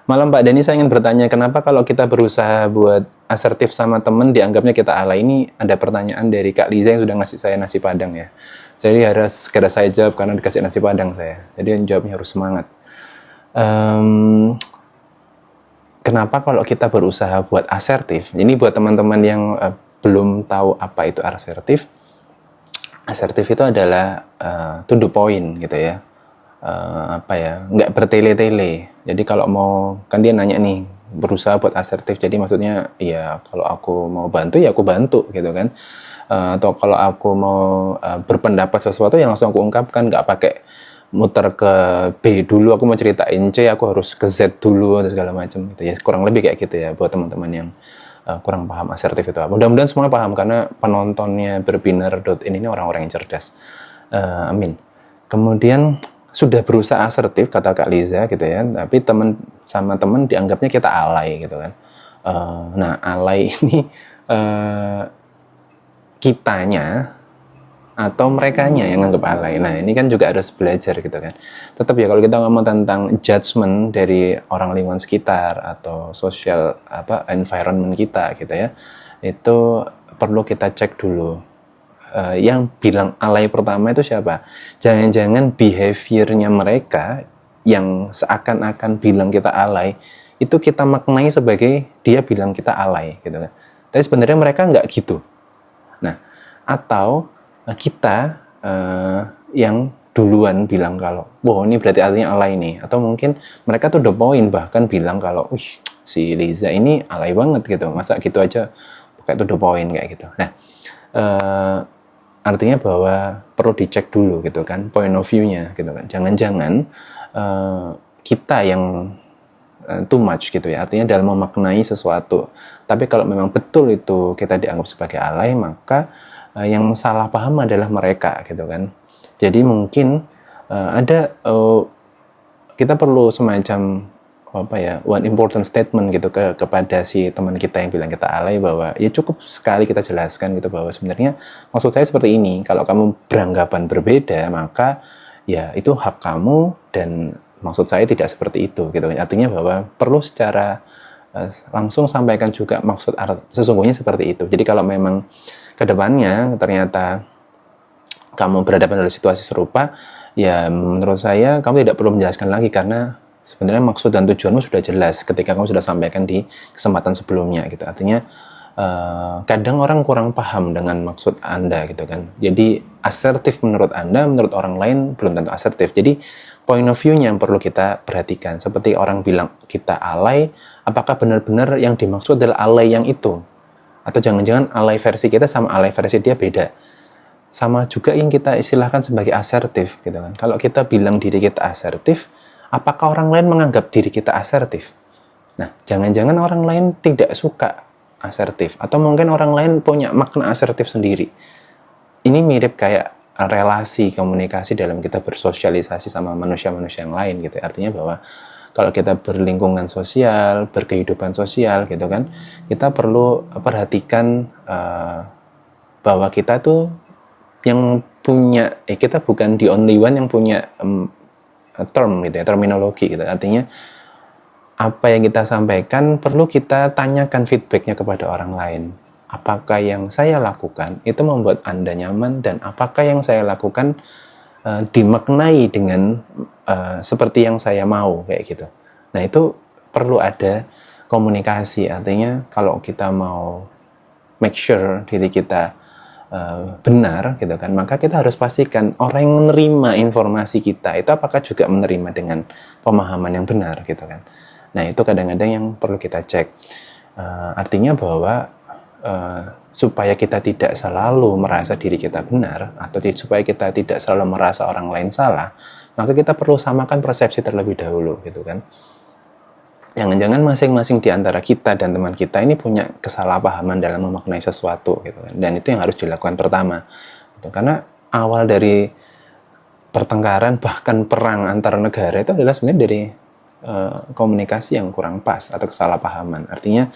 Malam Pak Denny, saya ingin bertanya, kenapa kalau kita berusaha buat asertif sama temen dianggapnya kita alay? Ini ada pertanyaan dari Kak Liza yang sudah ngasih saya nasi padang ya. Jadi harus segera saya jawab karena dikasih nasi padang saya. Jadi jawabnya harus semangat. Kenapa kalau kita berusaha buat asertif? Ini buat teman-teman yang belum tahu apa itu asertif. Asertif itu adalah to the point gitu ya. Nggak bertele-tele. Jadi kalau mau, kan dia nanya nih, berusaha buat asertif, jadi maksudnya ya kalau aku mau bantu ya aku bantu gitu kan. Atau kalau aku mau berpendapat sesuatu yang langsung aku ungkapkan, nggak pakai muter ke B dulu, aku mau ceritain C aku harus ke Z dulu atau segala macam gitu ya. Kurang lebih kayak gitu ya buat teman-teman yang kurang paham asertif itu apa. Mudah-mudahan semua paham karena penontonnya berbinar.in ini orang-orang yang cerdas. Amin. Kemudian sudah berusaha asertif kata Kak Liza gitu ya, tapi sama teman dianggapnya kita alay gitu kan. Nah alay ini kitanya atau merekanya yang nganggap alay. Nah ini kan juga harus belajar gitu kan. Tetap ya kalau kita ngomong tentang judgement dari orang lingkungan sekitar atau sosial environment kita gitu ya, itu perlu kita cek dulu. Yang bilang alay pertama itu siapa? Jangan-jangan behaviornya mereka yang seakan-akan bilang kita alay itu kita maknai sebagai dia bilang kita alay gitu kan. Tapi sebenarnya mereka nggak gitu. Nah, atau kita yang duluan bilang kalau, wow ini berarti artinya alay nih. Atau mungkin mereka tuh udah poin bahkan bilang kalau, wih si Liza ini alay banget gitu. Masa gitu aja kayak tuh udah poin kayak gitu. Nah, artinya bahwa perlu dicek dulu gitu kan, point of view-nya gitu kan. Jangan-jangan kita yang too much gitu ya, artinya dalam memaknai sesuatu. Tapi kalau memang betul itu kita dianggap sebagai alay, maka yang salah paham adalah mereka gitu kan. Jadi mungkin kita perlu semacam one important statement gitu kepada si teman kita yang bilang kita alay, bahwa ya cukup sekali kita jelaskan gitu bahwa sebenarnya maksud saya seperti ini. Kalau kamu beranggapan berbeda, maka ya itu hak kamu dan maksud saya tidak seperti itu gitu. Artinya bahwa perlu secara langsung sampaikan juga maksud sesungguhnya seperti itu. Jadi kalau memang kedepannya ternyata kamu berhadapan dengan situasi serupa, ya menurut saya kamu tidak perlu menjelaskan lagi, karena sebenarnya maksud dan tujuanmu sudah jelas ketika kamu sudah sampaikan di kesempatan sebelumnya gitu. Artinya kadang orang kurang paham dengan maksud Anda gitu kan. Jadi asertif menurut Anda, menurut orang lain belum tentu asertif. Jadi point of view-nya yang perlu kita perhatikan. Seperti orang bilang kita alay, apakah benar-benar yang dimaksud adalah alay yang itu? Atau jangan-jangan alay versi kita sama alay versi dia beda? Sama juga yang kita istilahkan sebagai asertif gitu kan. Kalau kita bilang diri kita asertif, apakah orang lain menganggap diri kita asertif? Nah, jangan-jangan orang lain tidak suka asertif, atau mungkin orang lain punya makna asertif sendiri. Ini mirip kayak relasi komunikasi dalam kita bersosialisasi sama manusia-manusia yang lain gitu. Artinya bahwa kalau kita berlingkungan sosial, berkehidupan sosial gitu kan, kita perlu perhatikan bahwa kita tuh yang punya, kita bukan the only one yang punya term gitu ya, terminologi gitu. Artinya apa yang kita sampaikan perlu kita tanyakan feedbacknya kepada orang lain. Apakah yang saya lakukan itu membuat Anda nyaman, dan apakah yang saya lakukan dimaknai dengan seperti yang saya mau kayak gitu. Nah itu perlu ada komunikasi. Artinya kalau kita mau make sure diri kita benar gitu kan, maka kita harus pastikan orang yang menerima informasi kita itu apakah juga menerima dengan pemahaman yang benar gitu kan. Nah itu kadang-kadang yang perlu kita cek. Artinya bahwa supaya kita tidak selalu merasa diri kita benar, atau supaya kita tidak selalu merasa orang lain salah, maka kita perlu samakan persepsi terlebih dahulu gitu kan. Jangan-jangan masing-masing di antara kita dan teman kita ini punya kesalahpahaman dalam memaknai sesuatu gitu kan. Dan itu yang harus dilakukan pertama gitu. Karena awal dari pertengkaran bahkan perang antar negara itu adalah sebenarnya dari komunikasi yang kurang pas atau kesalahpahaman. Artinya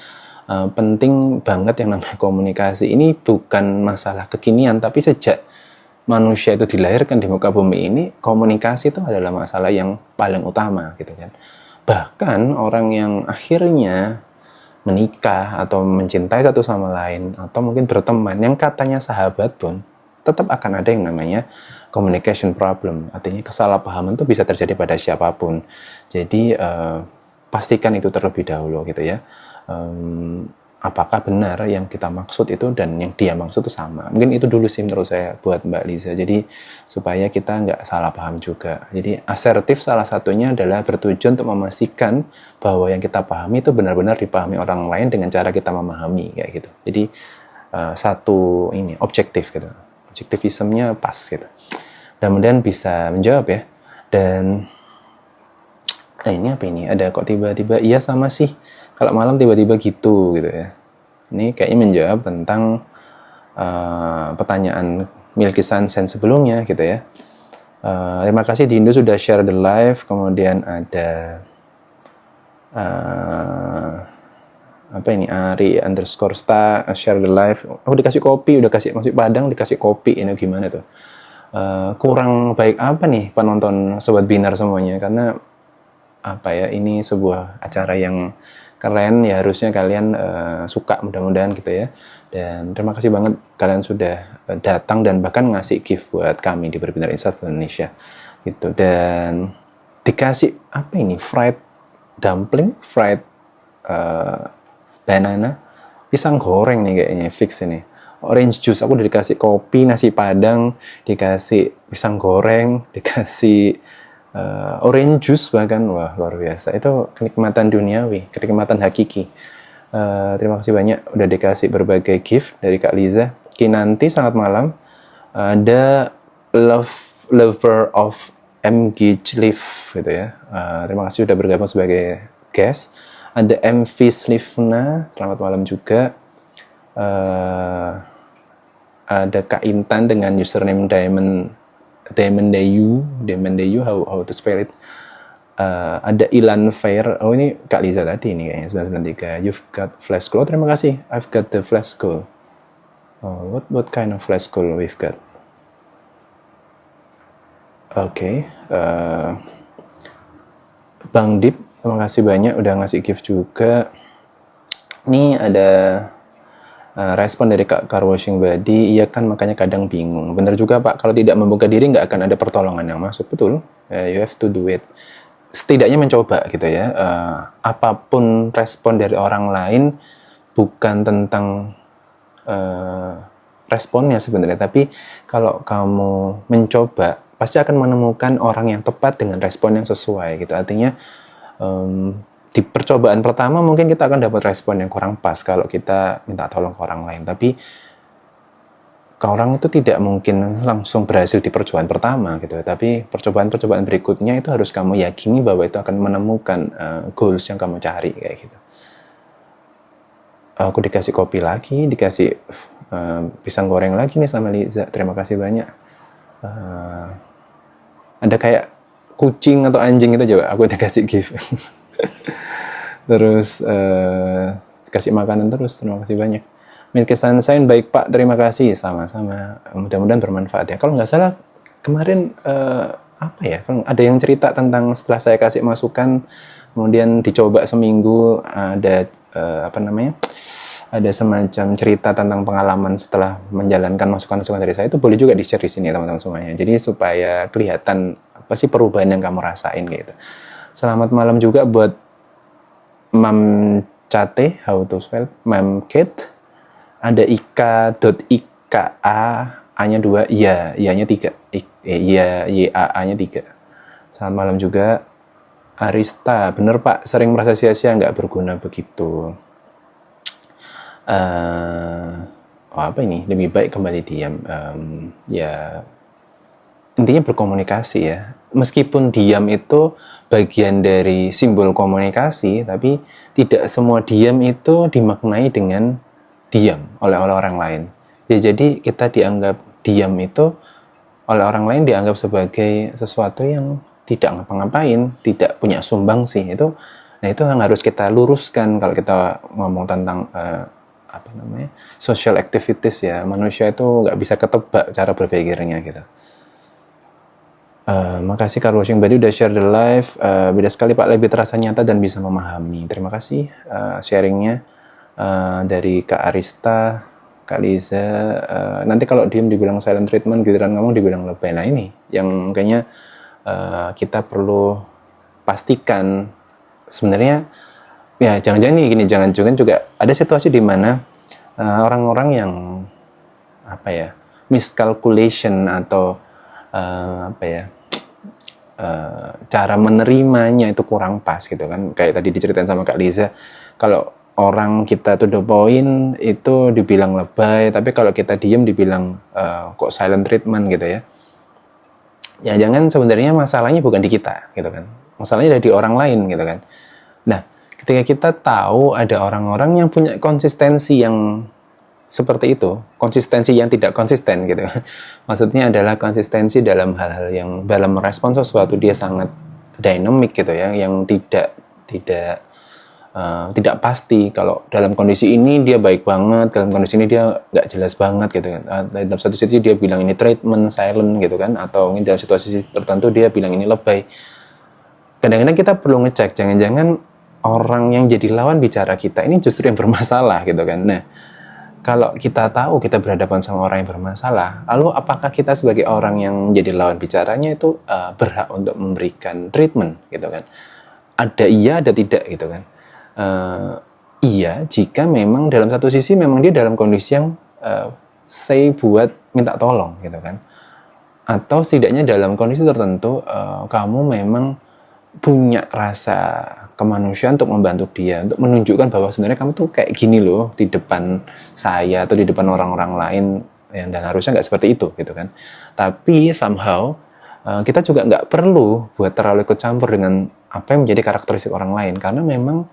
penting banget yang namanya komunikasi. Ini bukan masalah kekinian, tapi sejak manusia itu dilahirkan di muka bumi ini, komunikasi itu adalah masalah yang paling utama gitu kan. Bahkan orang yang akhirnya menikah atau mencintai satu sama lain, atau mungkin berteman yang katanya sahabat pun, tetap akan ada yang namanya communication problem. Artinya kesalahpahaman itu bisa terjadi pada siapapun. Jadi pastikan itu terlebih dahulu gitu ya. Apakah benar yang kita maksud itu dan yang dia maksud itu sama. Mungkin itu dulu sih menurut saya buat Mbak Liza. Jadi supaya kita nggak salah paham juga. Jadi asertif salah satunya adalah bertujuan untuk memastikan bahwa yang kita pahami itu benar-benar dipahami orang lain dengan cara kita memahami kayak gitu. Jadi satu ini objektif gitu. Objektivismenya pas gitu. Dan kemudian bisa menjawab ya. Dan ini apa ini? Ada kok tiba-tiba iya sama sih. Kalau malam tiba-tiba gitu ya. Ini kayaknya menjawab tentang pertanyaan Milky Sansen sebelumnya gitu ya. Terima kasih Dindu sudah share the live. Kemudian ada apa ini, Ari underscore sta share the live. Aku dikasih kopi, udah kasih nasi padang, dikasih kopi. Ini gimana tuh? Kurang baik apa nih penonton Sobat Binar semuanya? Karena apa ya, ini sebuah acara yang keren ya, harusnya kalian suka, mudah-mudahan gitu ya. Dan terima kasih banget kalian sudah datang dan bahkan ngasih gift buat kami di Berbinar Insight Indonesia gitu. Dan dikasih apa ini, fried dumpling, fried banana, pisang goreng nih kayaknya fix ini. Orange juice, aku udah dikasih kopi, nasi padang, dikasih pisang goreng, dikasih orange juice bahkan. Wah, luar biasa. Itu kenikmatan duniawi, kenikmatan hakiki. Terima kasih banyak udah dikasih berbagai gift dari Kak Liza. Kinanti, selamat malam. Ada lover of MG Leaf gitu ya. Terima kasih sudah bergabung sebagai guest. Ada MV Slivna, selamat malam juga. Ada Kak Intan dengan username Dayu, how to spell it. Ada Ilan Fair, oh ini Kak Liza tadi ini kayaknya 993. You've got flash goal, terima kasih. I've got the flash goal. Oh, what kind of flash goal we've got? Oke, Bang Dip, terima kasih banyak udah ngasih gift juga. Ini ada respon dari Kak Car Washing Body. Iya kan, makanya kadang bingung. Bener juga Pak, kalau tidak membuka diri nggak akan ada pertolongan yang masuk. Betul, you have to do it. Setidaknya mencoba gitu ya. Apapun respon dari orang lain bukan tentang responnya sebenarnya, tapi kalau kamu mencoba pasti akan menemukan orang yang tepat dengan respon yang sesuai gitu. Artinya di percobaan pertama mungkin kita akan dapat respon yang kurang pas kalau kita minta tolong ke orang lain, tapi orang itu tidak mungkin langsung berhasil di percobaan pertama gitu. Tapi percobaan-percobaan berikutnya itu harus kamu yakini bahwa itu akan menemukan goals yang kamu cari kayak gitu. Aku dikasih kopi lagi, dikasih pisang goreng lagi nih sama Liza. Terima kasih banyak. Ada kayak kucing atau anjing itu juga aku dikasih gift. Terus kasih makanan terus. Terima kasih banyak. Milky Sunshine, baik Pak, terima kasih, sama-sama. Mudah-mudahan bermanfaat ya. Kalau nggak salah kemarin apa ya? Kalau ada yang cerita tentang setelah saya kasih masukan, kemudian dicoba seminggu, ada apa namanya? Ada semacam cerita tentang pengalaman setelah menjalankan masukan-masukan dari saya. Itu boleh juga di-share di sini teman-teman semuanya. Jadi supaya kelihatan apa sih perubahan yang kamu rasain gitu. Selamat malam juga buat Mam Cate, how to spell? Mam Kate. Ada ika.ika, A-nya 2, I-nya 3. Y-A-A-nya 3. Selamat malam juga. Arista, bener Pak, sering merasa sia-sia, nggak berguna begitu. Apa ini? Lebih baik kembali diam. Ya, intinya berkomunikasi ya. Meskipun diam itu bagian dari simbol komunikasi, tapi tidak semua diam itu dimaknai dengan diam oleh orang lain. Ya, jadi kita dianggap diam itu oleh orang lain dianggap sebagai sesuatu yang tidak ngapa-ngapain, tidak punya sumbangsi. Itu yang harus kita luruskan kalau kita ngomong tentang apa namanya, social activities ya. Manusia itu nggak bisa ketebak cara berpikirnya gitu. Makasih Car Washing Body udah share the live. Beda sekali Pak, lebih terasa nyata dan bisa memahami. Terima kasih sharingnya. Dari Kak Arista, Kak Liza. Nanti kalau diem dibilang silent treatment, giliran ngomong dibilang lebay. Nah ini yang kayaknya kita perlu pastikan. Sebenarnya ya jangan-jangan nih gini, jangan-jangan juga ada situasi di mana orang-orang yang apa ya, miscalculation atau cara menerimanya itu kurang pas gitu kan. Kayak tadi diceritain sama Kak Liza, kalau orang kita to the point itu dibilang lebay, tapi kalau kita diem dibilang kok silent treatment gitu ya. Ya jangan, sebenarnya masalahnya bukan di kita gitu kan. Masalahnya ada di orang lain gitu kan. Nah, ketika kita tahu ada orang-orang yang punya konsistensi yang seperti itu, konsistensi yang tidak konsisten gitu. Maksudnya adalah konsistensi dalam hal-hal yang dalam merespon sesuatu dia sangat dynamic gitu ya, yang tidak pasti. Kalau dalam kondisi ini dia baik banget, dalam kondisi ini dia nggak jelas banget gitu kan. Dalam satu sisi dia bilang ini treatment silent gitu kan, atau dalam situasi tertentu dia bilang ini lebay. Kadang-kadang kita perlu ngecek, jangan-jangan orang yang jadi lawan bicara kita ini justru yang bermasalah gitu kan. Nah, kalau kita tahu kita berhadapan sama orang yang bermasalah, lalu apakah kita sebagai orang yang jadi lawan bicaranya itu berhak untuk memberikan treatment gitu kan? Ada iya, ada tidak gitu kan? Iya, jika memang dalam satu sisi memang dia dalam kondisi yang say buat minta tolong gitu kan? Atau setidaknya dalam kondisi tertentu kamu memang punya rasa kemanusiaan untuk membantu dia, untuk menunjukkan bahwa sebenarnya kamu tuh kayak gini loh di depan saya atau di depan orang-orang lain, dan harusnya nggak seperti itu gitu kan. Tapi somehow kita juga nggak perlu buat terlalu ikut campur dengan apa yang menjadi karakteristik orang lain, karena memang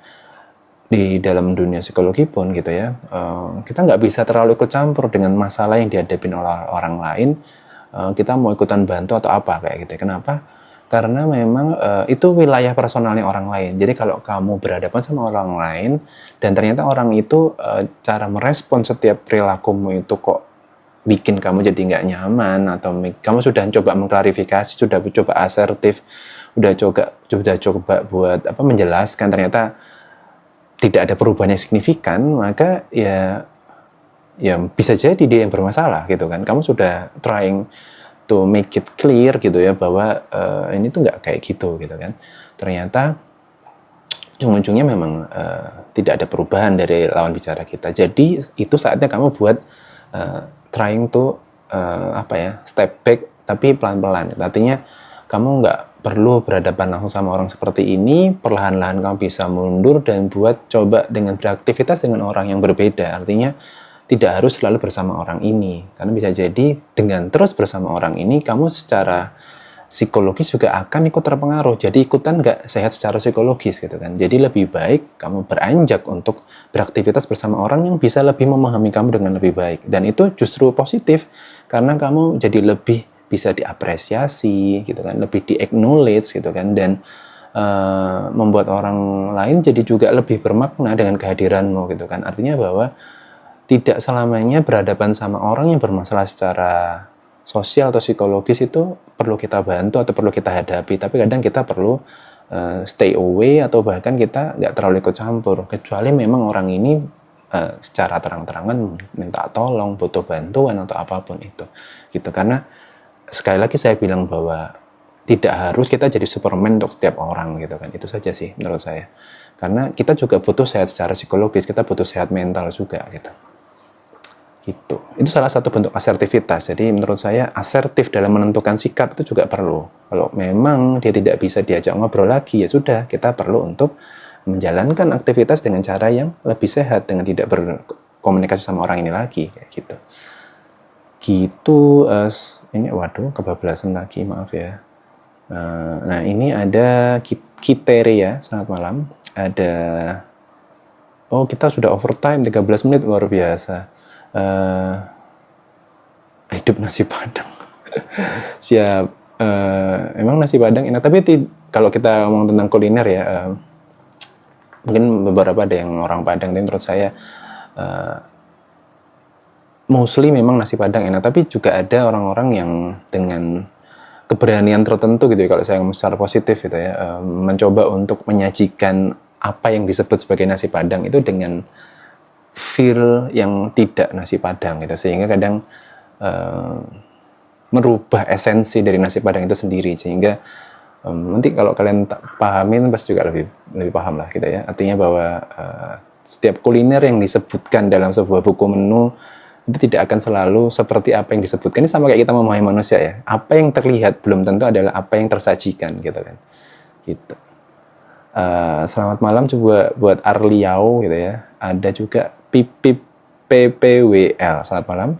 di dalam dunia psikologi pun gitu ya, kita nggak bisa terlalu ikut campur dengan masalah yang dihadapi oleh orang lain. Kita mau ikutan bantu atau apa kayak gitu. Kenapa? Karena memang itu wilayah personalnya orang lain. Jadi kalau kamu berhadapan sama orang lain dan ternyata orang itu cara merespon setiap perilakumu itu kok bikin kamu jadi nggak nyaman, atau kamu sudah coba mengklarifikasi, sudah coba asertif, sudah coba buat menjelaskan, ternyata tidak ada perubahan yang signifikan, maka ya bisa jadi dia yang bermasalah gitu kan. Kamu sudah trying to make it clear gitu ya, bahwa ini tuh nggak kayak gitu kan. Ternyata ujung-ujungnya memang tidak ada perubahan dari lawan bicara kita. Jadi itu saatnya kamu buat trying to step back tapi pelan-pelan. Artinya kamu nggak perlu berhadapan langsung sama orang seperti ini, perlahan-lahan kamu bisa mundur dan buat coba dengan beraktivitas dengan orang yang berbeda. Artinya tidak harus selalu bersama orang ini, karena bisa jadi dengan terus bersama orang ini kamu secara psikologis juga akan ikut terpengaruh, jadi ikutan nggak sehat secara psikologis gitu kan. Jadi lebih baik kamu beranjak untuk beraktivitas bersama orang yang bisa lebih memahami kamu dengan lebih baik, dan itu justru positif karena kamu jadi lebih bisa diapresiasi gitu kan, lebih di-acknowledge gitu kan, dan membuat orang lain jadi juga lebih bermakna dengan kehadiranmu gitu kan. Artinya bahwa tidak selamanya berhadapan sama orang yang bermasalah secara sosial atau psikologis itu perlu kita bantu atau perlu kita hadapi, tapi kadang kita perlu stay away atau bahkan kita nggak terlalu ikut campur, kecuali memang orang ini secara terang-terangan minta tolong, butuh bantuan atau apapun itu gitu. Karena sekali lagi saya bilang bahwa tidak harus kita jadi Superman untuk setiap orang gitu kan. Itu saja sih menurut saya, karena kita juga butuh sehat secara psikologis, kita butuh sehat mental juga gitu. Itu salah satu bentuk asertivitas. Jadi menurut saya asertif dalam menentukan sikap itu juga perlu. Kalau memang dia tidak bisa diajak ngobrol lagi, ya sudah, kita perlu untuk menjalankan aktivitas dengan cara yang lebih sehat, dengan tidak berkomunikasi sama orang ini lagi kayak gitu. Ini waduh kebablasan lagi, maaf ya. Nah ini ada Kiteria, selamat malam. Kita sudah overtime 13 menit, luar biasa. Hidup nasi padang. Siap. Emang nasi padang enak, tapi kalau kita ngomong tentang kuliner ya, mungkin beberapa ada yang orang Padang, tapi menurut saya mostly memang nasi padang enak, tapi juga ada orang-orang yang dengan keberanian tertentu gitu ya, kalau saya ngomong secara positif gitu ya, mencoba untuk menyajikan apa yang disebut sebagai nasi padang itu dengan feel yang tidak nasi padang gitu, sehingga kadang merubah esensi dari nasi padang itu sendiri, sehingga nanti kalau kalian pahamin pasti juga lebih paham lah gitu ya. Artinya bahwa setiap kuliner yang disebutkan dalam sebuah buku menu itu tidak akan selalu seperti apa yang disebutkan. Ini sama kayak kita memahami manusia ya, apa yang terlihat belum tentu adalah apa yang tersajikan gitu kan gitu. Selamat malam coba buat Arliau gitu ya. Ada juga Pipip PPWL, selamat malam.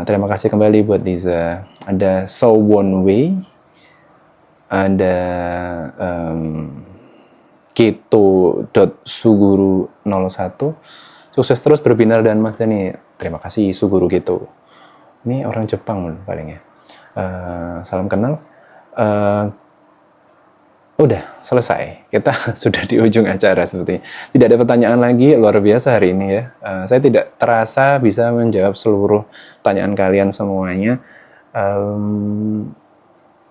Terima kasih kembali buat Liza. Ada So One Way, ada Keto.suguru01, Sukses terus berbinar dan Mas Dani. Terima kasih Suguru gitu. Ini orang Jepang paling ya. Salam kenal. Udah selesai. Kita sudah di ujung acara sepertinya. Tidak ada pertanyaan lagi, luar biasa hari ini ya. Saya tidak terasa bisa menjawab seluruh pertanyaan kalian semuanya.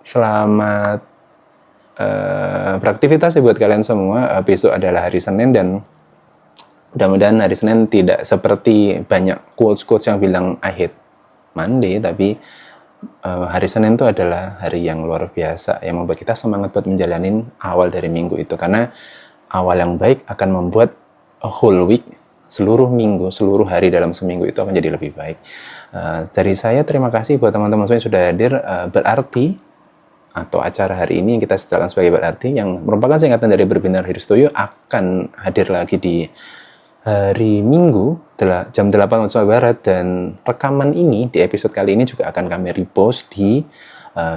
Selamat beraktivitas buat kalian semua. Besok adalah hari Senin dan mudah-mudahan hari Senin tidak seperti banyak quotes-quotes yang bilang I hate Monday, tapi hari Senin itu adalah hari yang luar biasa yang membuat kita semangat buat menjalani awal dari minggu itu, karena awal yang baik akan membuat a whole week, seluruh minggu, seluruh hari dalam seminggu itu akan jadi lebih baik. Dari saya terima kasih buat teman-teman semua yang sudah hadir. Berarti atau acara hari ini yang kita setelahkan sebagai berarti yang merupakan singkatan dari Berbinar Hadir Studio akan hadir lagi di hari Minggu jam 8 waktu Indonesia Barat, dan rekaman ini di episode kali ini juga akan kami repost di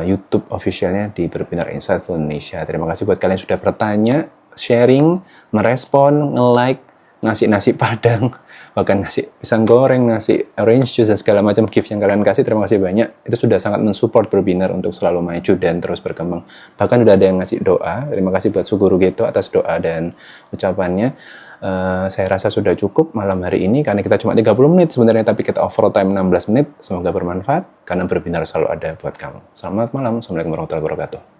YouTube officialnya di Berbinar Insightful Indonesia. Terima kasih buat kalian yang sudah bertanya, sharing, merespon, nge-like, ngasih nasi padang, bahkan ngasih pisang goreng, ngasih orange juice dan segala macam gift yang kalian kasih. Terima kasih banyak. Itu sudah sangat mensupport Berbinar untuk selalu maju dan terus berkembang. Bahkan udah ada yang ngasih doa. Terima kasih buat Suguru Geto atas doa dan ucapannya. Saya rasa sudah cukup malam hari ini karena kita cuma 30 menit sebenarnya, tapi kita overtime 16 menit. Semoga bermanfaat karena Berbinar selalu ada buat kamu. Selamat malam. Assalamualaikum warahmatullahi wabarakatuh.